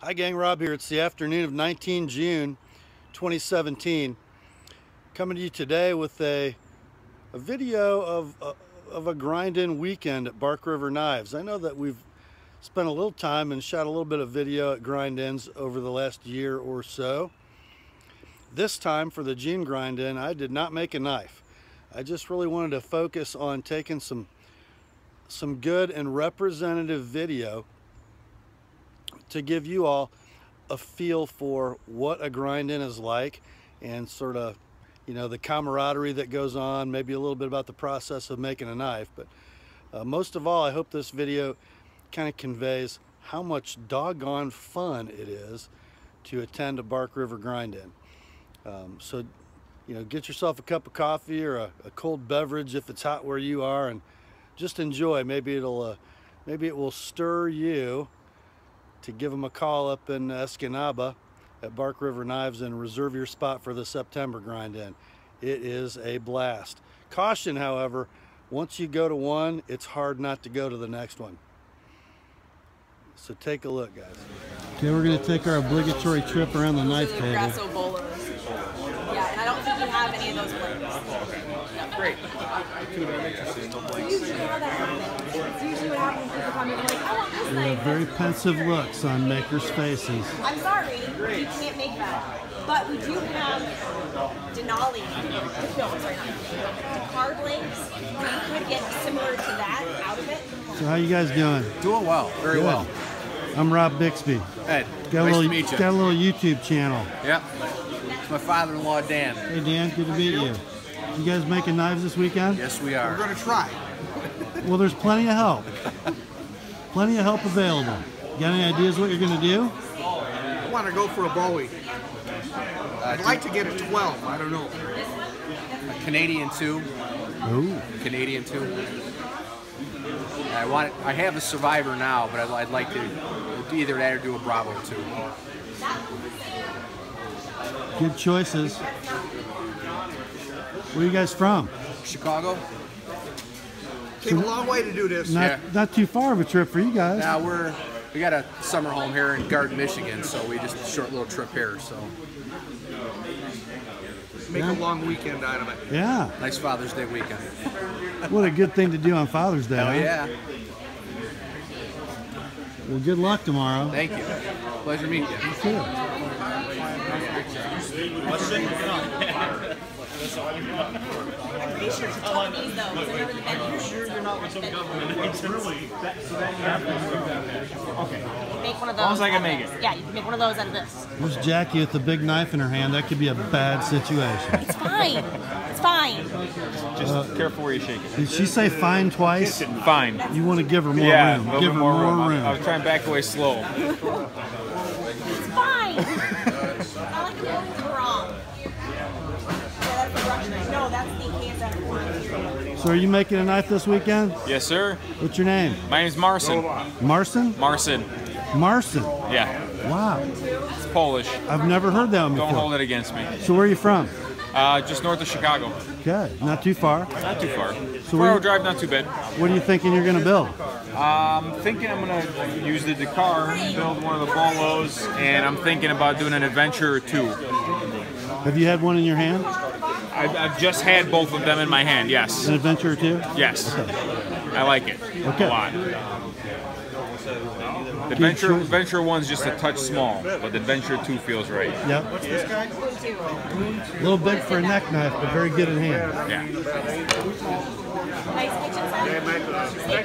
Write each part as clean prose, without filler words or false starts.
Hi gang, Rob here. It's the afternoon of 19 June 2017. Coming to you today with a video of a grind-in weekend at Bark River Knives. I know that we've spent a little time and shot a little bit of video at grind-ins over the last year or so. This time for the June grind-in, I did not make a knife. I just really wanted to focus on taking some good and representative video to give you all a feel for what a grind-in is like and sort of, you know, the camaraderie that goes on, maybe a little bit about the process of making a knife. But most of all, I hope this video kind of conveys how much doggone fun it is to attend a Bark River grind-in. So, you know, get yourself a cup of coffee or a cold beverage if it's hot where you are, and just enjoy. Maybe it will stir you to give them a call up in Escanaba at Bark River Knives and reserve your spot for the September grind-in. It is a blast. Caution, however, once you go to one, it's hard not to go to the next one. So take a look, guys. Okay, we're going to take our obligatory trip around the knife table. Yeah, and I don't think we have any of those plates. Great. Usually how that happens. It's usually what happens. People come in and like, I want this knife. Very pensive looks on makers' faces. I'm sorry, we can't make that. But we do have Denali. No, I'm sorry, not card links. We could get similar to that out of it. So how you guys doing? Doing well, very Good. well. I'm Rob Bixby. Ed, Got nice to meet you. Got a little YouTube channel. Yep. It's my father-in-law, Dan. Hey Dan, good to meet you. You guys making knives this weekend? Yes, we are. We're going to try. Well, there's plenty of help. Plenty of help available. Got any ideas what you're going to do? I want to go for a Bowie. I'd like to get a 12. I don't know. A Canadian 2. Ooh. Canadian 2. I have a Survivor now, but I'd like to either that or do a Bravo 2. Good choices. Where are you guys from? Chicago? Came a long way to do this. Not too far of a trip for you guys. Now we got a summer home here in Garden, Michigan, so we just a short little trip here. So Make a long weekend out of it. Yeah. nice Father's Day weekend. What a good thing to do on Father's Day. Oh huh? yeah. Well, good luck tomorrow. Thank you. Pleasure meeting you. You too. I'm pretty sure she told me though. Because I remember the menu. Sure you're not with some government agency. Okay. Make one of those. As long as I can make it. Yeah, you can make one of those out of this. There's Jackie with the big knife in her hand. That could be a bad situation. It's fine. It's fine. Just careful where you shake it. Did she say fine twice? Fine. You want to give her more Yeah, room. a little Give bit her more more room. room. I was trying to back away slow. It's fine. I like it going to the wrong. Yeah, that's the Russian knife. No, that's the KSF. So are you making a knife this weekend? Yes, sir. What's your name? My name's Marcin. Marcin? Marcin. Marcin. Yeah. Wow. It's Polish. I've never heard that one Don't before. hold it against me. So where are you from? Just north of Chicago. Okay, not too far. Not too far. So where 4-hour drive, not too bad. What are you thinking you're going to build? I'm thinking I'm going to use the Dakar, build one of the Bolos, and I'm thinking about doing an adventure or two. Have you had one in your hand? I've just had both of them in my hand, yes. An adventure or two? Yes. I like it Okay. a lot. The Adventure 1's just a touch small, but the Adventure 2 feels right. Yep. What's this guy? A little big for a neck knife, but very good in hand. Yeah. Nice kitchen set.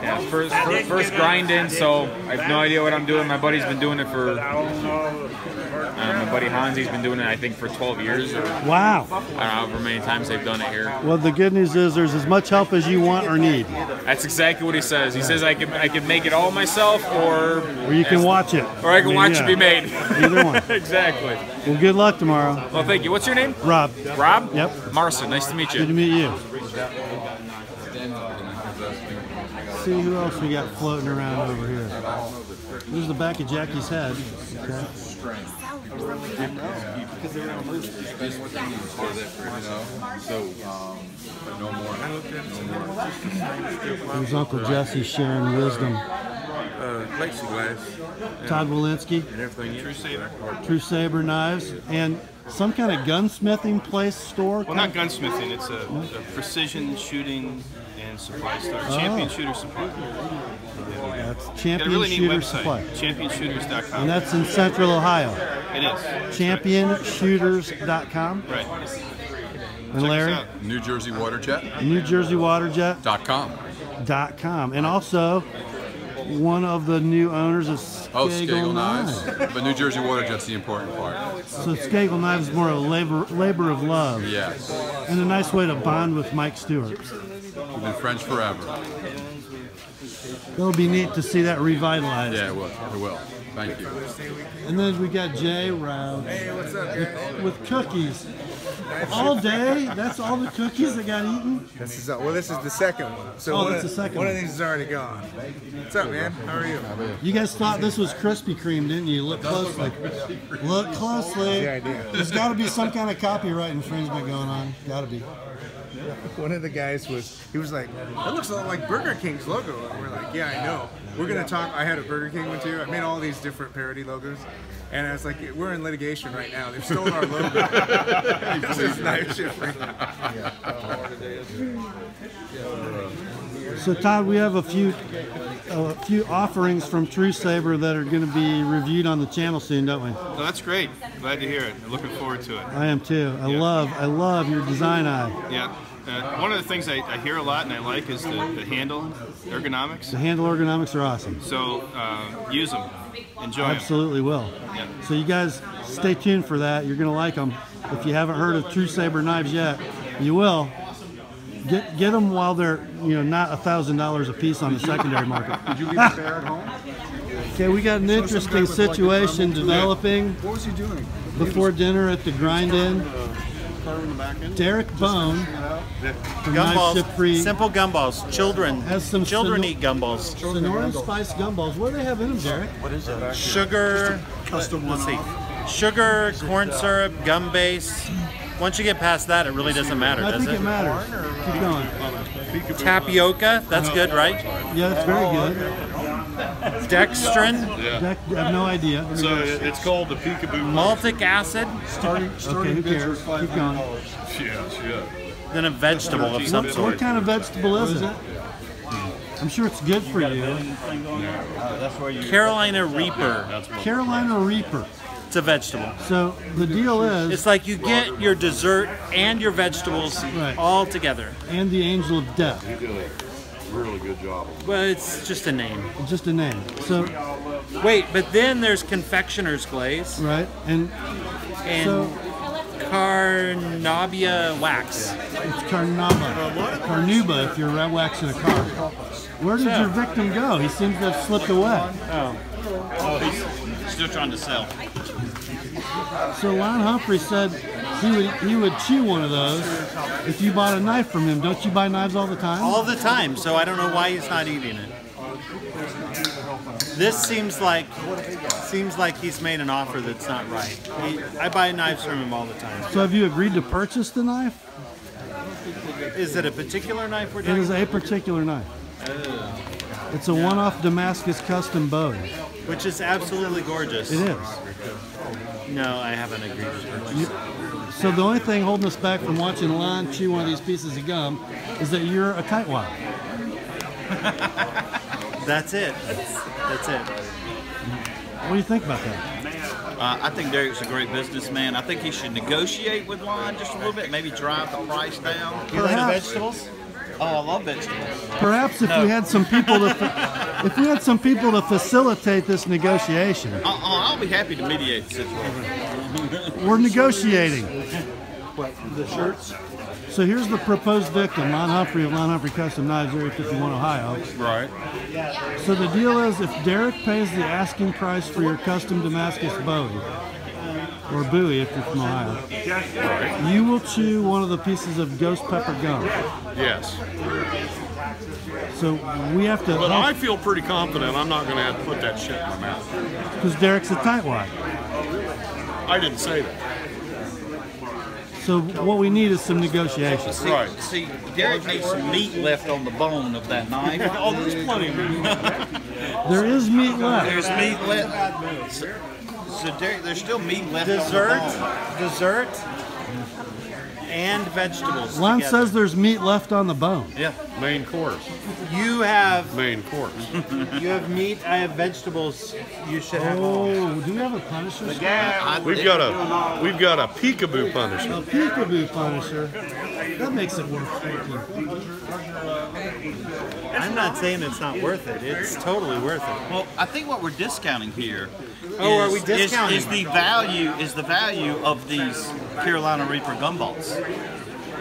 Yeah, first grind-in, so I have no idea what I'm doing. My buddy's been doing it for, my buddy Hans, he's been doing it I think for 12 years, or Wow. I don't know however many times they've done it here. Well, the good news is there's as much help as you want or need. That's exactly what he says. He says I can make it all myself, or you can watch it. Or I can watch yeah. it be made. Either one. Exactly. Well, good luck tomorrow. Well, thank you. What's your name? Rob. Rob? Yep. Marcin, nice to meet Good to you. meet you. See who else we got floating around over here. There's the back of Jackie's head. Okay. There's Uncle Jesse sharing wisdom. plexiglass. Todd Walensky. And everything. True Saber knives. And some kind of gunsmithing place store? Well, not gunsmithing. It's a precision shooting and supply store. Champion Shooter Supply. That's Got a Champion really neat Shooter website, Supply. championshooters.com. And that's in Central Ohio. It is. Championshooters.com. Right. And Check Larry? us out. NewJerseyWaterjet.com. And also one of the new owners of Skagel Knives. But New Jersey Waterjet's the important part. So Skagel Knives is more a labor of love. Yes. And a nice way to bond with Mike Stewart. We've been friends forever. It'll be neat to see that revitalized. Yeah, it will. It will. Thank you. And then we got Jay Rouse. Hey, what's up, guys? With cookies. All day? That's all the cookies that got eaten? This is the second one. So Oh, that's the second one one. of these is already gone. What's up, man? How are you? You guys thought this was Krispy Kreme, didn't you? Look closely. Look closely. The idea. There's got to be some kind of copyright infringement going on. Got to be. One of the guys was like, that looks a lot like Burger King's logo. And we're like, yeah, I know. We're going to talk. I had a Burger King one too. I made all these different parody logos. And I was like, we're in litigation right now. They've stolen our logo. This is knife shit right now. So Todd, we have a few offerings from True Saber that are going to be reviewed on the channel soon, don't we? Well, that's great. Glad to hear it. I'm looking forward to it. I am too. I love your design eye. Yeah. One of the things I hear a lot and I like is the handle ergonomics. The handle ergonomics are awesome. So use them. Enjoy them. Absolutely will. Yeah. So you guys stay tuned for that. You're going to like them. If you haven't heard of True Saber knives yet, you will. Get them while they're not $1,000 a piece on the secondary market. Did you leave the bear at home? Okay, we got an interesting situation developing What was he doing? before dinner at the Grind-In. Derek Bone from Knife Ship Free Simple gumballs. Children has some eat gumballs. Sonoran Spice gumballs. What do they have in them, Derek? What is it? Sugar. Custom. Let's see. Sugar, corn syrup, gum base. Once you get past that, it really doesn't matter, I does think it? it matters. Keep going. Tapioca. That's good, right? Yeah, that's very good. Dextrin. I have no idea. So it's called the Peekaboo. Maltic acid. Okay, who cares? Keep going. Then a vegetable of some What sort. kind of vegetable is it? I'm sure it's good for you. Carolina Reaper. Carolina Reaper. It's a vegetable. So the deal is, It's like you get your dessert and your vegetables Right. all together. and the Angel of Death. Really good job. Well, it's just a name. Just a name. So, Wait, but then there's confectioner's glaze right, and and so carnabia wax. it's Carnuba if you're waxing a car. Where did your victim go? He seems to have slipped away. Still trying to sell. So Lon Humphrey said he would chew one of those if you bought a knife from him. Don't you buy knives all the time? All the time, so I don't know why he's not eating it. This seems like he's made an offer that's not right. I buy knives from him all the time. So have you agreed to purchase the knife? Is it a particular knife we're It talking is a particular knife. It's a one-off Damascus custom bow. Which is absolutely gorgeous. It is. No, I haven't agreed to purchase it. So the only thing holding us back from watching Lon chew one of these pieces of gum is that you're a tightwad. That's it. That's it. What do you think about that? I think Derek's a great businessman. I think he should negotiate with Lon just a little bit, maybe drive the price down. You like Perhaps. vegetables? Oh, I love vegetables. Perhaps if we had some people to facilitate this negotiation. I'll be happy to mediate the situation. We're negotiating. What, the shirts? So here's the proposed victim, Lon Humphrey of Lon Humphrey Custom Knives, Area 51, Ohio. Right. So the deal is, if Derek pays the asking price for your custom Damascus Bowie, or Bowie if you're from Ohio, you will chew one of the pieces of ghost pepper gum. Yes. So we have to... But I feel pretty confident I'm not going to have to put that shit in my mouth. Because Derek's a tightwad. I didn't say that. So So what we need is some negotiations. See, Derek needs some meat left on the bone of that knife. Oh, there's plenty of meat. There is meat left. There's meat left. So Derek, there's still meat left on the bone. Dessert, and vegetables. Lon together. says there's meat left on the bone. Yeah. Main course. You have Main course. you have meat. I have vegetables. You should have all. Oh, do we have a Punisher? We've got a peekaboo Punisher. A peekaboo Punisher. That makes it worth $14. I'm not saying it's not worth it. It's totally worth it. Well, I think what we're discounting here Are we discounting? is the value of these Carolina Reaper gumballs.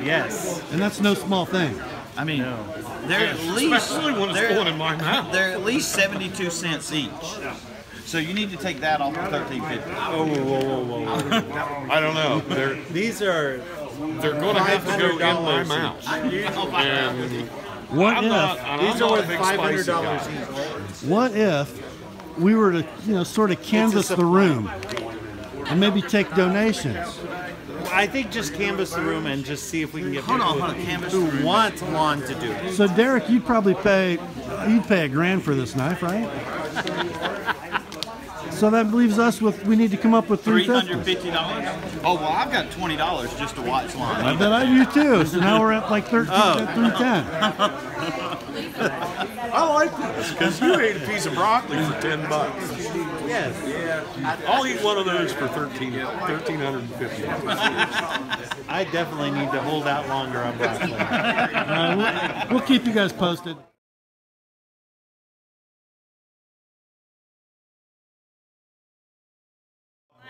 Yes. And that's no small thing. I mean, they're at least Especially when it's going in my mouth. They're at least 72 cents each. So you need to take that off of $13.50. I don't know. These are They're going to have to go in my mouth. And What I'm if? not these are a worth big spicy $500 guy. each. What if we were to, sort of canvass the room and maybe take donations? I think just canvass the room and just see if we can get people Hold on, canvass the who room. want Lon to do it. So Derek, you'd probably pay $1,000 for this knife, right? So that leaves us with, we need to come up with $350. $350. Oh well, I've got $20 just to watch I Lon. bet I do too. So now we're at like $310. I like this because you ate a piece of broccoli for $10. Yes. I'll eat one of those for $1,350. I definitely need to hold out longer on broccoli. We'll keep you guys posted.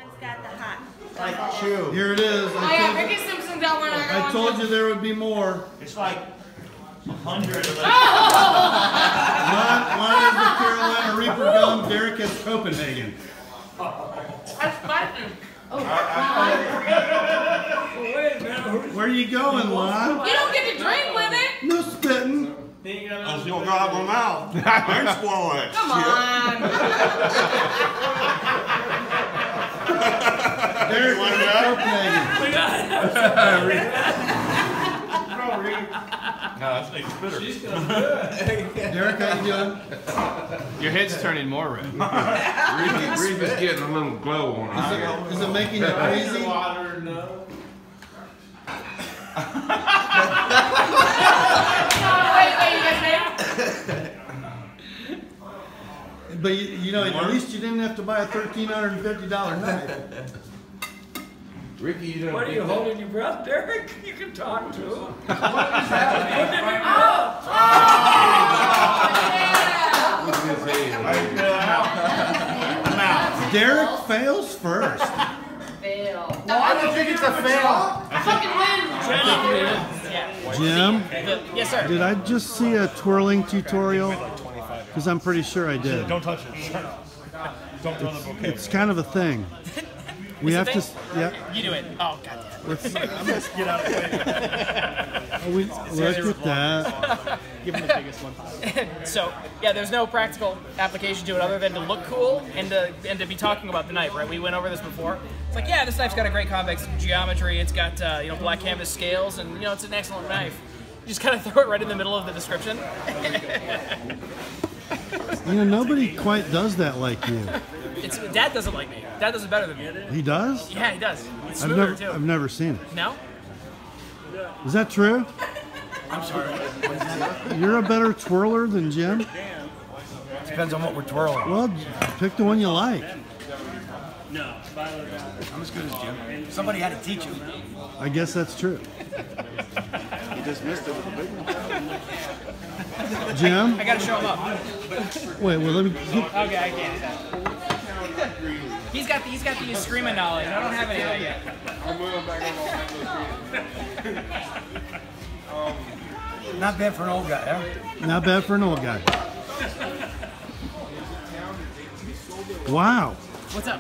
Lon's got the hot. Here it is. Oh yeah, Ricky Simpson got one. I told you there would be more. It's like 100 of those. Lon is the Carolina Reaper gum. Derek is Copenhagen. That's spicy. Where are you going, Lon? You don't get to drink with it. No spitting. I was going to grab my mouth. I ain't swallowing that Come on. Derek is Copenhagen. No, that's Nate Spitter. Derek, how you doing? Your head's turning more red. Reeves getting a little glow on it. Is it making you crazy? Wait, you guys made it? But at least you didn't have to buy a $1,350 knife. Ricky, you don't What are you holding your breath, Derek? You can talk to him. Derek fails first. Fail. No, I don't think it's a fail. I fucking win. Jim, Yes, sir. did I just see a twirling tutorial? Because I'm pretty sure I did. Don't touch it. Don't throw the bouquet. It's kind of a thing. We have to, yeah. You do it. Oh, goddamn. Let's, Get out of the way. look at that. Give him the biggest one. So, yeah, there's no practical application to it other than to look cool and to be talking about the knife, right? We went over this before. It's like, yeah, this knife's got a great convex geometry. It's got black canvas scales, and it's an excellent knife. You just kind of throw it right in the middle of the description. Nobody quite does that like you. Dad doesn't like me. Dad does it better than me. He does? Yeah, he does. It's smoother too. I've never seen it. No? Is that true? I'm sorry. You're a better twirler than Jim? Depends on what we're twirling. Well, pick the one you like. No. I'm as good as Jim. Somebody had to teach you. I guess that's true. You just missed it with a big one. Jim? I gotta show him up. Wait, well, let me... Okay, I can't do that. He's got the screaming knowledge. I don't have any of that yet. Not bad for an old guy, huh? Not bad for an old guy. Wow. What's up?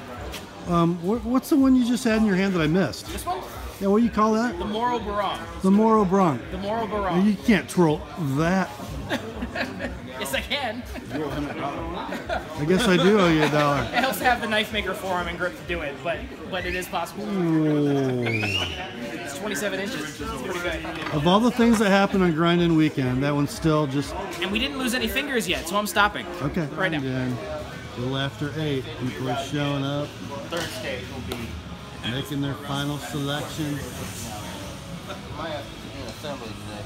What's the one you just had in your hand that I missed? This one? Yeah, what do you call that? The Moro Barong. The Moro Bronc. The Moro Barong. You can't twirl that. It's like can. I guess I do owe you $1. I also have the knife maker forearm and grip to do it, but it is possible. Ooh. It's 27 inches. It's pretty good. Of all the things that happen on grinding weekend, that one's still just... And we didn't lose any fingers yet, so I'm stopping. Okay. Right now. Again, a little after 8, people are showing up. Third stage will be Making their final selection. might have to do an assembly today.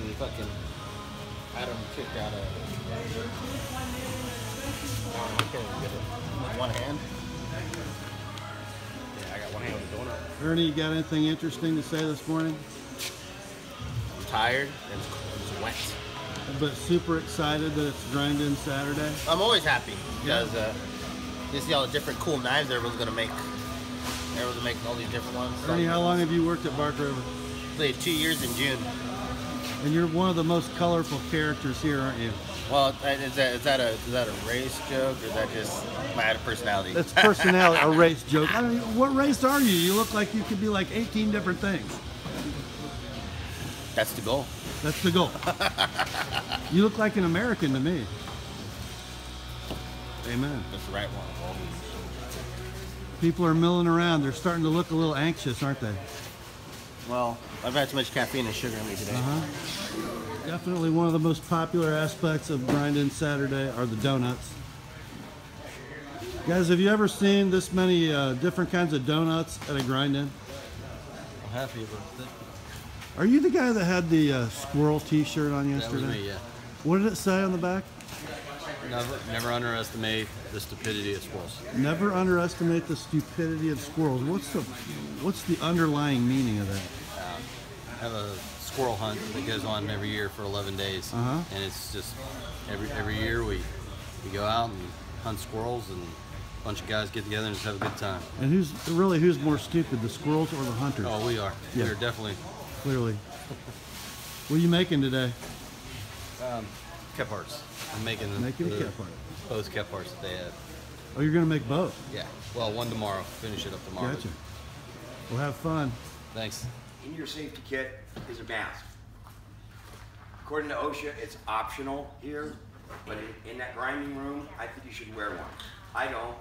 The fucking Adam kicked out of with one hand. Yeah, I got one hand with a donut. Ernie, you got anything interesting to say this morning? I'm tired and it's wet. But super excited that it's Grind-In Saturday. I'm always happy because you see all the different cool knives everyone's gonna make. Everyone's making all these different ones. Ernie, how long have you worked at Bark River? Played 2 years in June. And you're one of the most colorful characters here, aren't you? Well, is that a race joke or is that just my personality? That's personality, a race joke. I mean, what race are you? You look like you could be like 18 different things. That's the goal. That's the goal. You look like an American to me. Amen. That's the right one. People are milling around. They're starting to look a little anxious, aren't they? Well, I've had too much caffeine and sugar in me today. Definitely one of the most popular aspects of Grind-In Saturday are the donuts. Guys, have you ever seen this many different kinds of donuts at a Grind-In? I'm happy about it. Are you the guy that had the squirrel t-shirt on yesterday? That was me, yeah. What did it say on the back? Never underestimate the stupidity of squirrels. Never underestimate the stupidity of squirrels. What's the underlying meaning of that? I have a squirrel hunt that goes on every year for 11 days. And it's just every year we go out and hunt squirrels, and a bunch of guys get together and just have a good time. And who's more stupid, the squirrels or the hunters? Oh, we are. Yeah. We're definitely. Clearly. What are you making today? Kept hearts. I'm making a kept heart. Both kept hearts that they have. Oh, you're going to make both? Yeah. Well, one tomorrow. Finish it up tomorrow. Gotcha. We'll have fun. Thanks. In your safety kit is a mask. According to OSHA, it's optional here, but in that grinding room, I think you should wear one. I don't,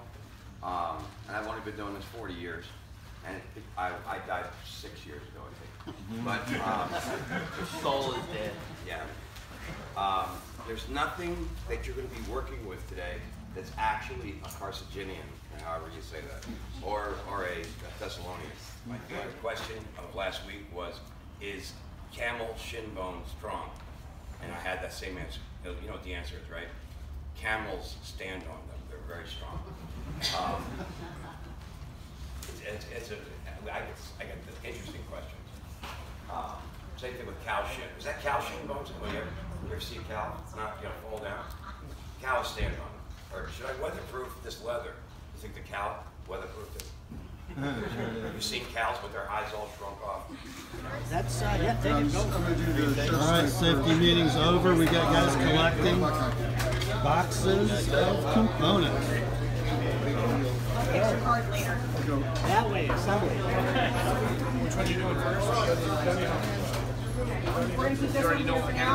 and I've only been doing this 40 years, and I died 6 years ago, I think. But the soul is dead. Yeah. There's nothing that you're going to be working with today that's actually a carcinogen, however you say that, or a Thessalonian. My question of last week was, is camel shin bone strong? And I had that same answer. You know what the answer is, right? Camels stand on them. They're very strong. I get the interesting questions. Same thing with cow shin. Is that cow shin bones? You ever see a cow not fall down? Cows stand on them. Or should I weatherproof this leather? You think the cow weatherproofed it? Have you seen cows with their eyes all shrunk off? That's yeah. Take it. Go. All right, safety meeting's over. We got guys collecting boxes of components. Get your card later. That way, assembly. Which one are you doing first?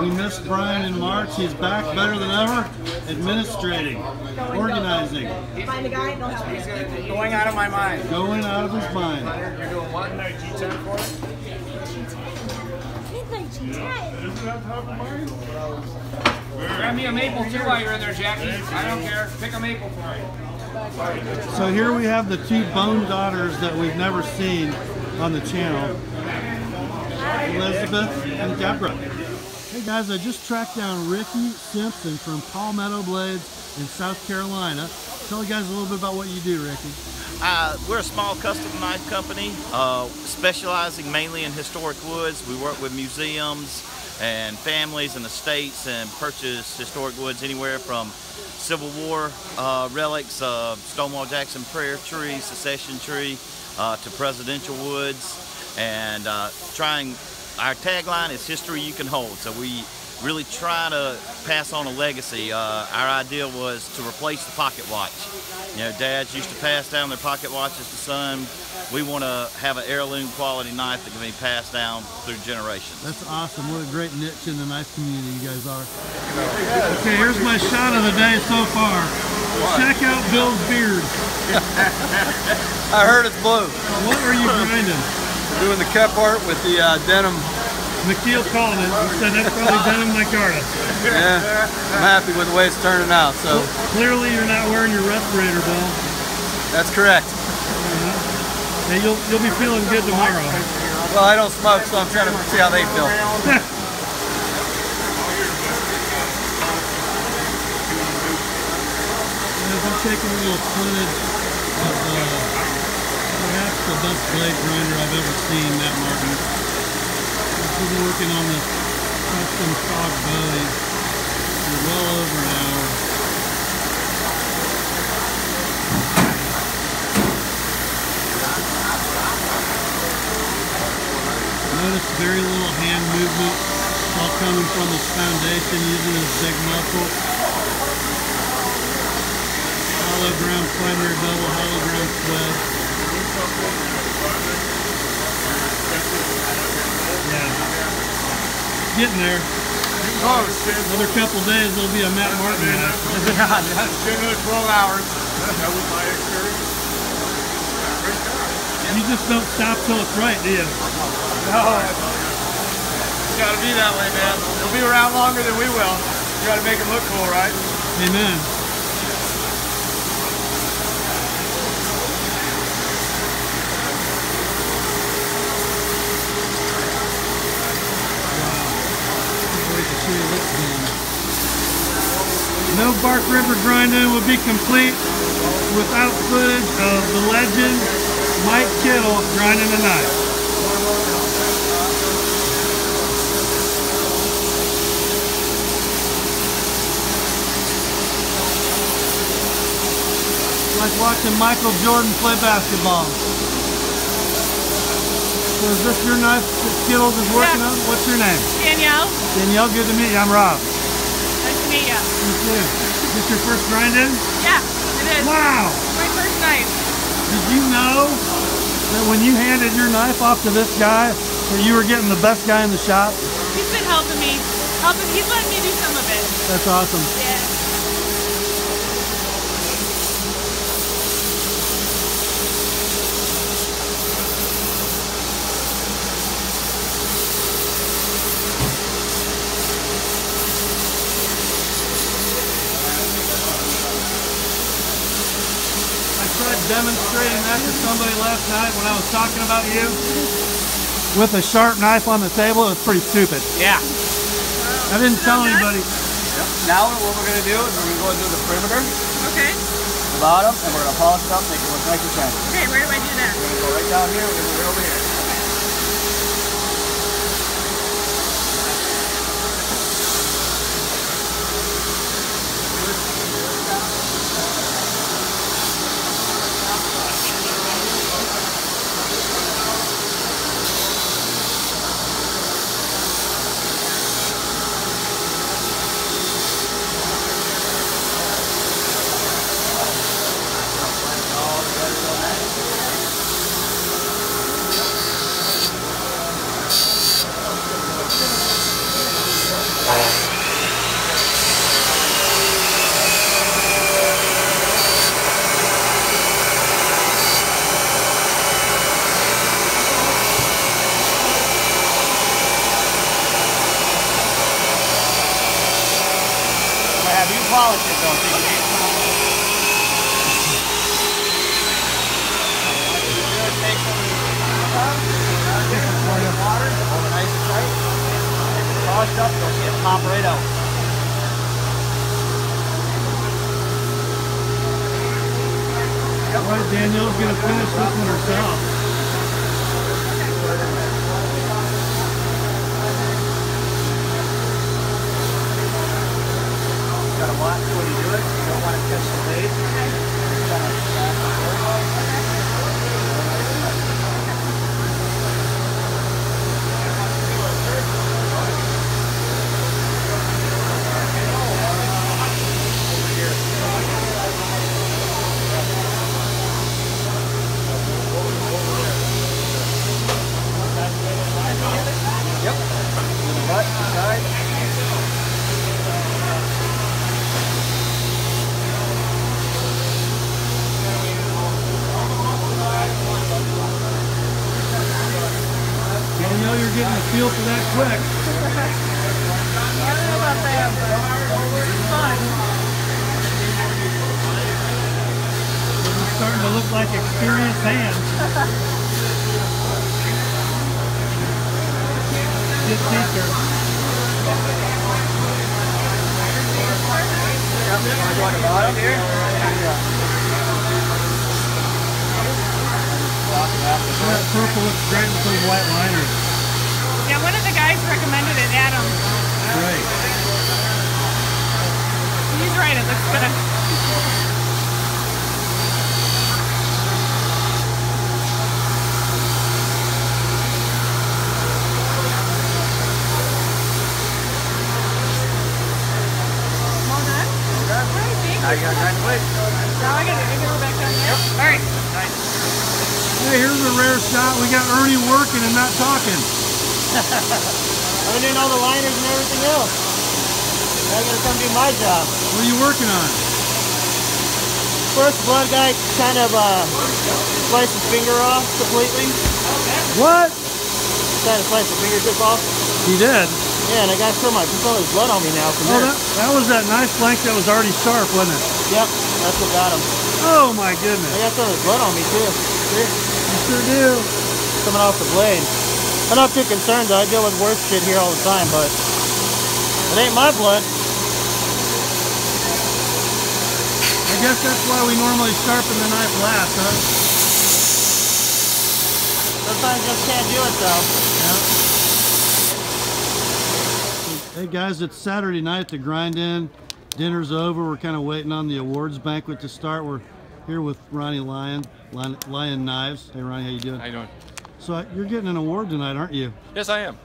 We missed Brian in March. He's back better than ever. Administrating, organizing. Find a guy, they'll help you. Going out of my mind. Going out of his mind. You're doing what? G10 for it? Grab me a maple too while you're in there, Jackie. I don't care. Pick a maple for me. So here we have the two bone daughters that we've never seen on the channel, Elizabeth and Deborah. Hey guys, I just tracked down Ricky Simpson from Palmetto Blades in South Carolina. Tell you guys a little bit about what you do, Ricky. We're a small custom knife company specializing mainly in historic woods. We work with museums and families and estates and purchase historic woods anywhere from Civil War relics, Stonewall Jackson prayer tree, secession tree, to presidential woods. And our tagline is history you can hold. So we really try to pass on a legacy. Our idea was to replace the pocket watch. You know, dads used to pass down their pocket watches to son, we want to have an heirloom quality knife that can be passed down through generations. That's awesome. What a great niche in the knife community you guys are. Okay, here's my shot of the day so far. Check out Bill's beard. I heard it's blue. What are you grinding? Doing the cut part with the denim. McKeel called it. He said that's probably denim micarta. Yeah, I'm happy with the way it's turning out. So clearly you're not wearing your respirator, Bill. That's correct. And you'll be feeling good tomorrow. Well, I don't smoke, so I'm trying to see how they feel. I'm taking a little footage of perhaps the best blade grinder I've ever seen, Matt Martin. He's been working on this custom stock blade for well over an hour. Notice very little hand movement, all coming from his foundation using his big muscle. Hollow ground primary bevel, hollow ground thread. Yeah. Getting there. Another couple days there'll be a Matt Martin knife. Yeah, that's been 12 hours. That was my experience. You just don't stop till it's right, do you? No. It's gotta be that way, man. They'll be around longer than we will. You gotta make them look cool, right? Amen. No Bark River grinding would be complete without footage of the legend Mike Kittle grinding a knife. Like watching Michael Jordan play basketball. So is this your knife that Skittles is working on? What's your name? Danielle. Danielle, good to meet you. I'm Rob. Nice to meet you. You too. Is this your first grind-in? Yeah, it is. Wow. My first knife. Did you know that when you handed your knife off to this guy, that you were getting the best guy in the shop? He's been helping me. He's letting me do some of it. That's awesome. Yeah. Demonstrating that to somebody last night when I was talking about you with a sharp knife on the table. It was pretty stupid. Yeah. I didn't tell anybody. Yep. Now what we're going to do is we're going to go and do the perimeter, Okay. the bottom, and we're going to polish it up, make it look nice and shiny. Okay, where do I do that? We're going to go right down here, we're going to go right over here. Polish it though, so you can take some water, hold it nice and tight. If it's polished up, you'll see it pop right out. All right, Danielle's going to finish this one herself. You gotta watch when you do it. You don't want to catch the blade. getting a feel for that quick. I don't know about that, but it's fun. It's starting to look like experienced hands. Good teacher. That purple looks great with those white liners. Yeah, one of the guys recommended it, Adam. Great. He's right, it looks good. Now you got 9 plates. Now I gotta go back down there. Yep. All right. Nice. Hey, here's a rare shot. We got Ernie working and not talking. I'm doing all the liners and everything else. Now I gotta come do my job. What are you working on? First blood guy kind of sliced his finger off completely. What? Tried to slice the fingertip off. He did? Yeah, and I got some of his blood on me now from there. That was that knife blank that was already sharp, wasn't it? Yep, that's what got him. Oh my goodness. I got some of his blood on me too. See? You sure do. Coming off the blade. I'm not too concerned though. I deal with worse shit here all the time, but it ain't my blood. I guess that's why we normally sharpen the knife last, huh? Sometimes you just can't do it though. Yeah. Hey guys, it's Saturday night at the Grind In. Dinner's over. We're kind of waiting on the awards banquet to start. We're here with Ronnie Lion Knives. Hey Ronnie, how you doing? How you doing? So you're getting an award tonight, aren't you? Yes, I am.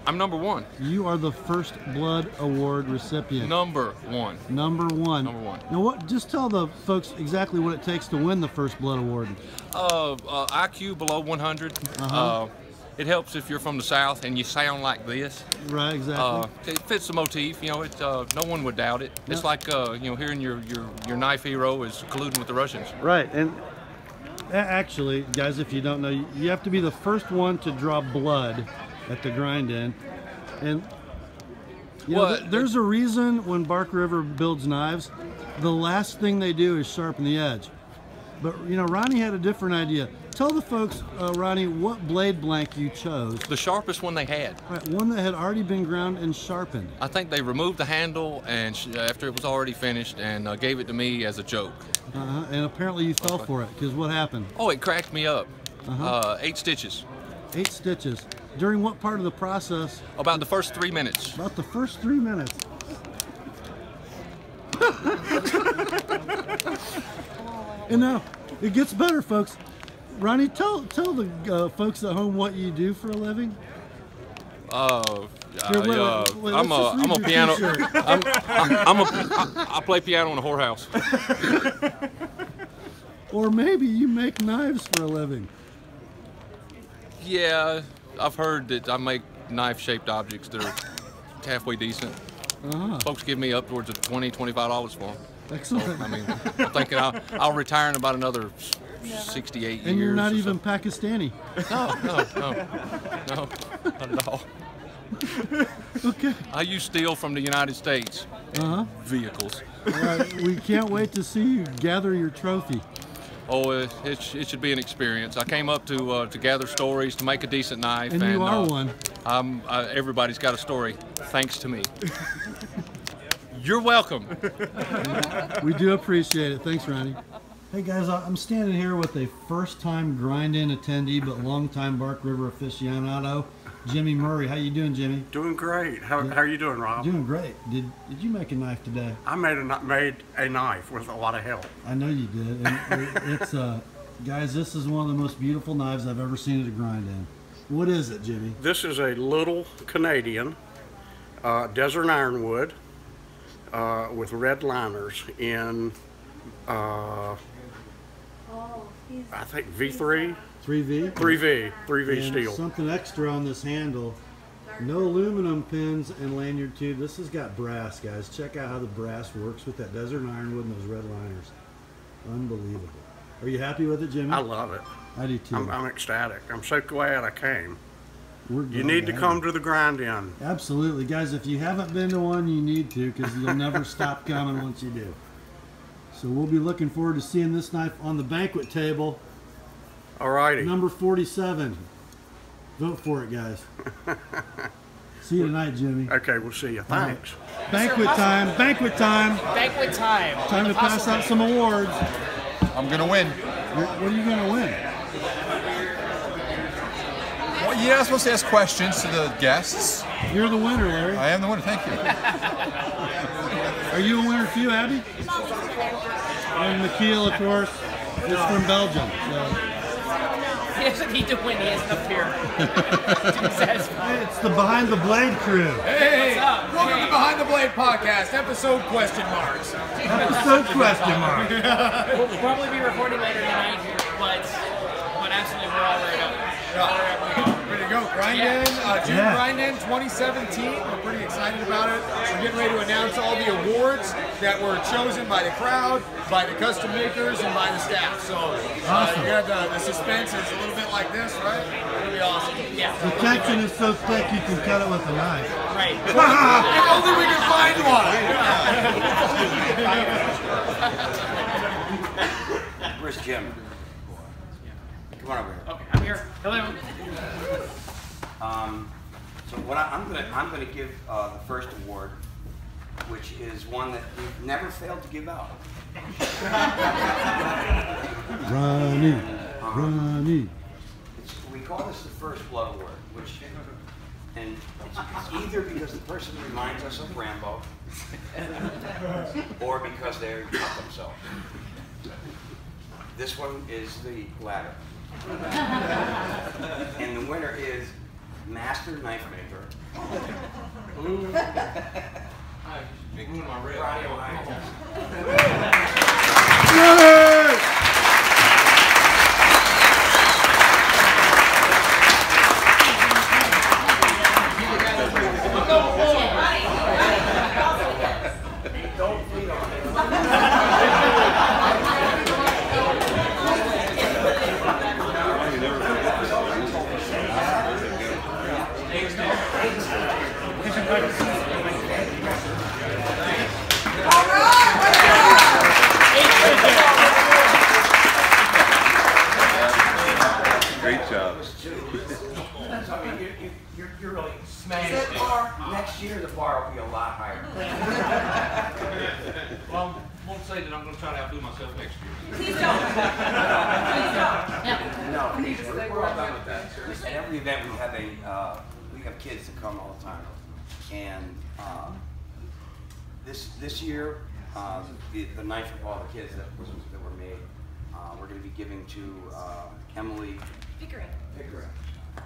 I'm number 1. You are the First Blood Award recipient. Number 1. Number 1. Number 1. Now what? Just tell the folks exactly what it takes to win the First Blood Award. IQ below 100. It helps if you're from the South and you sound like this. Right, exactly. It fits the motif. You know, no one would doubt it. It's like you know, hearing your knife hero is colluding with the Russians. Right, and actually, guys, if you don't know, you have to be the first one to draw blood at the Grind In, and you know, there's a reason when Bark River builds knives, the last thing they do is sharpen the edge. But you know, Ronnie had a different idea. Tell the folks, Ronnie, what blade blank you chose. The sharpest one they had. Right, one that had already been ground and sharpened. I think they removed the handle and after it was already finished and gave it to me as a joke. And apparently you fell for it, because what happened? Oh, it cracked me up. 8 stitches. 8 stitches. During what part of the process? About the first 3 minutes. About the first 3 minutes. And now, it gets better, folks. Ronnie, tell the folks at home what you do for a living. I'm a piano. I play piano in a whorehouse. Or maybe you make knives for a living. Yeah, I've heard that I make knife-shaped objects that are halfway decent. Folks give me upwards of $20, $25 for them. Excellent. So, I mean, I'm thinking I'll retire in about another 68 years. And you're not even so. Pakistani. No, not at all. Okay. I use steel from the United States. Vehicles. We can't wait to see you gather your trophy. Oh, it should be an experience. I came up to gather stories, to make a decent knife. And you are one. Everybody's got a story, thanks to me. You're welcome. We do appreciate it. Thanks, Ronnie. Hey guys, I'm standing here with a first-time Grind-In attendee but long-time Bark River aficionado, Jimmy Murray. How you doing, Jimmy? Doing great. How are you doing, Rob? Doing great. Did you make a knife today? I made a knife with a lot of help. I know you did. And it's guys, this is one of the most beautiful knives I've ever seen at a Grind-In. What is it, Jimmy? This is a little Canadian desert ironwood with red liners in I think V3. 3V? 3V steel. Something extra on this handle. No aluminum pins and lanyard tube. This has got brass, guys. Check out how the brass works with that desert ironwood and those red liners. Unbelievable. Are you happy with it, Jimmy? I love it. I do too. I'm ecstatic. I'm so glad I came. You need to come to the grind-in. Absolutely. Guys, if you haven't been to one, you need to, because you'll never stop coming once you do. So we'll be looking forward to seeing this knife on the banquet table. All righty. Number 47. Vote for it, guys. See you tonight, Jimmy. Okay, we'll see you. Thanks. Right. Banquet time. Banquet time. Banquet time. Time to pass out some awards. I'm going to win. What are you going to win? Well, you're not supposed to ask questions to the guests. You're the winner, Larry. I am the winner. Thank you. Are you a winner too, Abby? And Michiel, of course, is from Belgium. So. He doesn't need to win. He has enough beer. It's the Behind the Blade crew. Hey, welcome to Behind the Blade podcast, episode question marks. Episode question mark. We'll probably be recording later tonight, but absolutely we're all ready to go. Ready to go. Grind-In, June Grind-In 2017. We're pretty excited about it. We're getting ready to announce all the awards that were chosen by the crowd, by the custom makers, and by the staff. So awesome. You have the suspense is a little bit like this, right? It'll be awesome. Yeah. The tension is so thick you can cut it with a knife. Right. If only we can find one. Where's Jim? Come on over here. Okay, I'm here. Hello. So what I'm gonna give the first award, which is one that we've never failed to give out. Ronnie, Ronnie. We call this the First Blood Award, and it's either because the person reminds us of Rambo, or because they cut themselves. This one is the latter. And the winner is Master Knife Maker. Great job. You're really smashing it. Next year the bar will be a lot higher. Well, I won't say that I'm going to try to outdo myself next year. Please don't. Please don't. No, we're all done with that. At every event we have kids that come all the time, and this year the knife of all the kids that were made, we're going to be giving to Emily Pickering.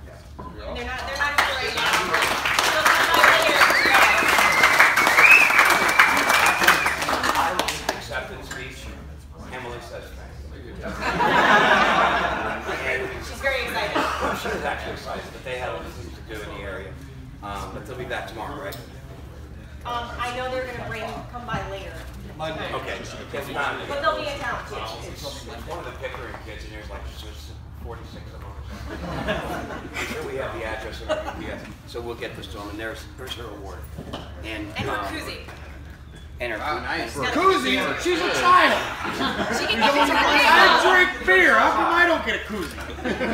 Yeah. And they're not afraid. Acceptance speech. Emily says thanks. She's very excited. Well, she was actually excited, but they had other things to do in the area. But they'll be back tomorrow, right? I know they're going to come by later. Monday. Okay. If not, but they'll be in town too. It's one of the Pickering kids, and there's like just 46 of them. I'm sure we have the address and everything. Yes. So we'll get this to them, and there's her award. And her koozie. And her nice. Koozie? She's a child. She can give it to her. I drink beer. How come I don't get a koozie?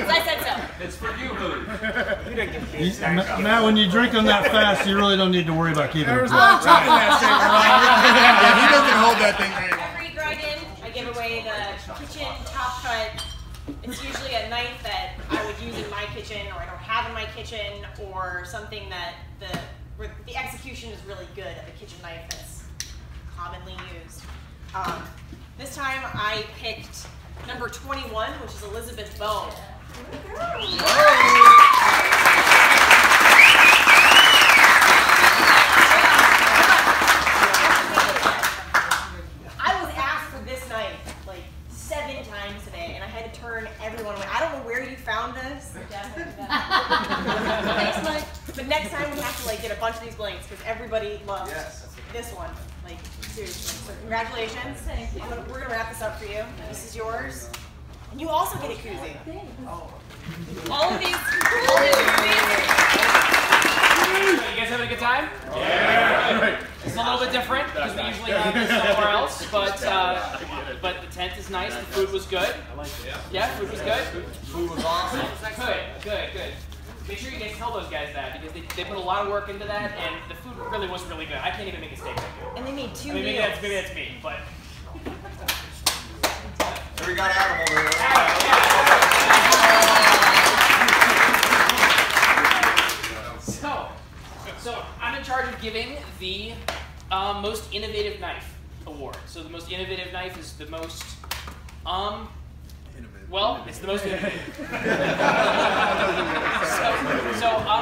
I said so. It's for you, Hootie. You didn't get these. Matt, when you drink them that fast, you really don't need to worry about keeping them. There's a lot of time in that thing, right? Yeah, he doesn't hold that thing very long. Every grind-in, I give away the kitchen top cut. It's usually a knife that I would use in my kitchen, or I don't have in my kitchen, or something that where the execution is really good of a kitchen knife that's commonly used. This time I picked number 21, which is Elizabeth Bone. I was asked for this knife like 7 times today, and I had to turn everyone away. I don't know where you found this. But next time we have to like get a bunch of these blanks because everybody loves this one. Like seriously. So congratulations. We're gonna wrap this up for you. This is yours. And you also get a koozie. All of these. You guys having a good time? Yeah. It's a little bit different because we usually have this somewhere else, but the tent is nice. The food was good. Yeah, food was good. Food was awesome. Good. Make sure you guys tell those guys that because they put a lot of work into that, and the food really was really good. I can't even make a steak. And they made 2 maybe meals. maybe that's me, but. We got Adam over here. So I'm in charge of giving the most innovative knife award. So the most innovative knife is the most well, it's the most innovative.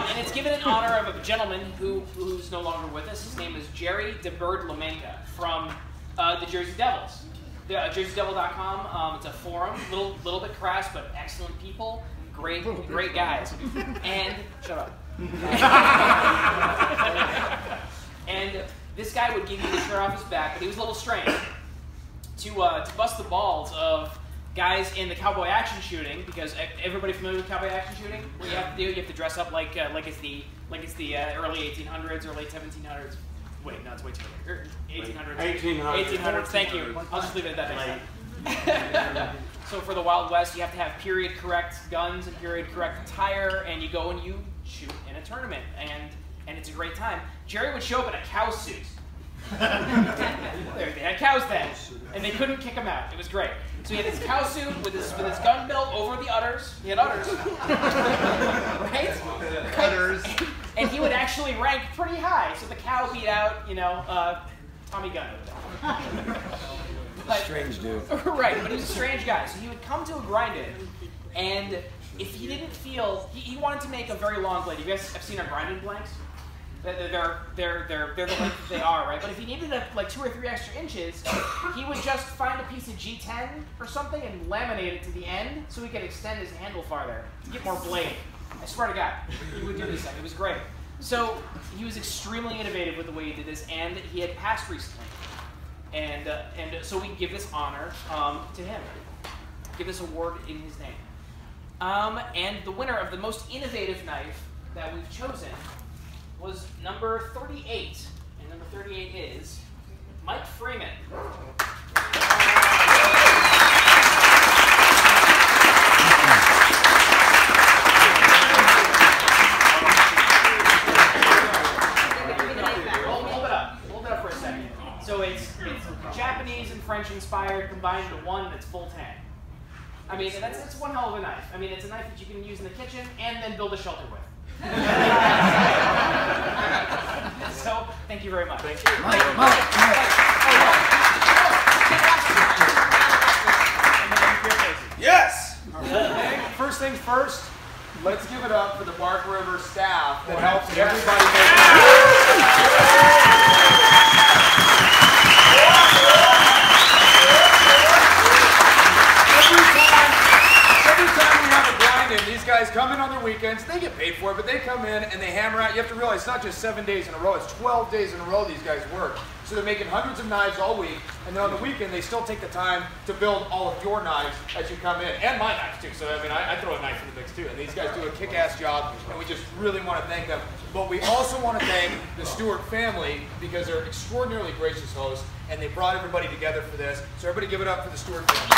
And it's given in honor of a gentleman who's no longer with us. His name is Jerry DeBird-Lamenka from the Jersey Devils. JerseyDevil.com. It's a forum, little bit crass, but excellent people, great guys. And shut up. And this guy would give you the shirt off his back, but he was a little strange to bust the balls of guys in the cowboy action shooting, because everybody familiar with cowboy action shooting? What you have to do, you have to dress up like it's the early 1800s or late 1700s. Wait, no, it's way too late. 1800s. 1800s. Thank you. I'll just leave it at that next time. So for the Wild West, you have to have period correct guns and period correct attire, and you go and you shoot in a tournament, and it's a great time. Jerry would show up in a cow suit. They had cows then, and they couldn't kick him out. It was great. So he had his cow suit with his gun belt over the udders. He had udders, right? Udders. And he would actually rank pretty high. So the cow beat out, Tommy Gunn. Strange dude. Right, but he was a strange guy. So he would come to a grind-in, and if he didn't feel, he wanted to make a very long blade. You guys have seen our grind-in blanks? They're the length they are, right? But if he needed like 2 or 3 extra inches, he would just find a piece of G10 or something and laminate it to the end so he could extend his handle farther to get more blade. I swear to God, he would do this thing. It was great. So he was extremely innovative with the way he did this, and he had passed recently. And so we give this honor to him. Give this award in his name. And the winner of the most innovative knife that we've chosen was number 38. And number 38 is Mike Freeman. Hold it up for a second. So it's Japanese and French inspired combined into one that's full tan. I mean, that's one hell of a knife. I mean, it's a knife that you can use in the kitchen and then build a shelter with. So, thank you very much. Thank you. Yes! First things first, let's give it up for the Bark River staff that helps everybody Every time we have a grind-in, these guys come in on their weekends. They get paid for it, but they come in and they hammer out. You have to realize it's not just 7 days in a row. It's 12 days in a row these guys work. So they're making hundreds of knives all week, and then on the weekend they still take the time to build all of your knives as you come in, and my knives too. So I mean, I throw a knife in the mix too, and these guys do a kick-ass job, and we just really want to thank them. But we also want to thank the Stewart family because they're extraordinarily gracious hosts, and they brought everybody together for this. So everybody give it up for the Stewart family.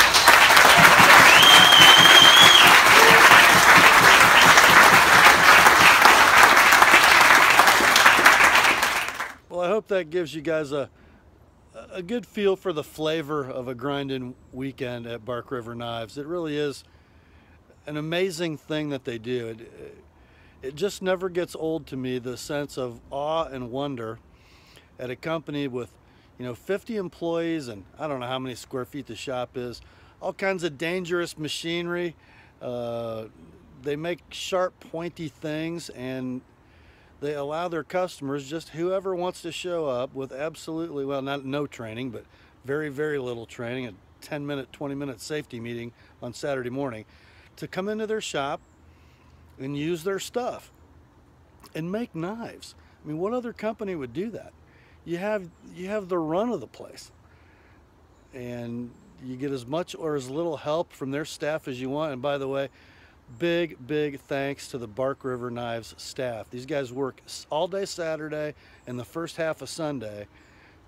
Well, I hope that gives you guys a good feel for the flavor of a grind-in weekend at Bark River Knives. It really is an amazing thing that they do. It just never gets old to me, the sense of awe and wonder at a company with 50 employees, and I don't know how many square feet the shop is, all kinds of dangerous machinery. They make sharp, pointy things, and they allow their customers, just whoever wants to show up with absolutely, well, no training, but very, very little training, a 10-minute, 20-minute safety meeting on Saturday morning, to come into their shop and use their stuff and make knives. I mean, what other company would do that? You have the run of the place, and you get as much or as little help from their staff as you want. And by the way, big thanks to the Bark River Knives staff. These guys work all day Saturday and the first half of Sunday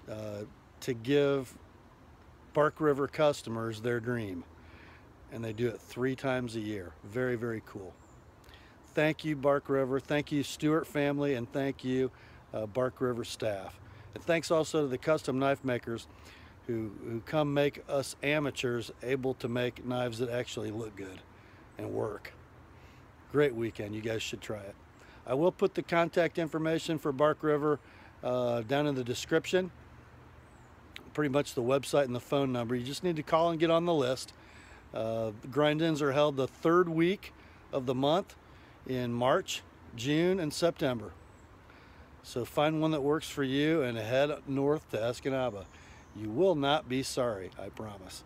to give Bark River customers their dream. And they do it 3 times a year. Very cool. Thank you, Bark River. Thank you, Stewart family, and thank you, Bark River staff. And thanks also to the custom knife makers who come make us amateurs able to make knives that actually look good and work. Great weekend. You guys should try it. I will put the contact information for Bark River down in the description. Pretty much the website and the phone number. You just need to call and get on the list. Grind-ins are held the 3rd week of the month in March, June, and September. So find one that works for you and head north to Escanaba. You will not be sorry, I promise.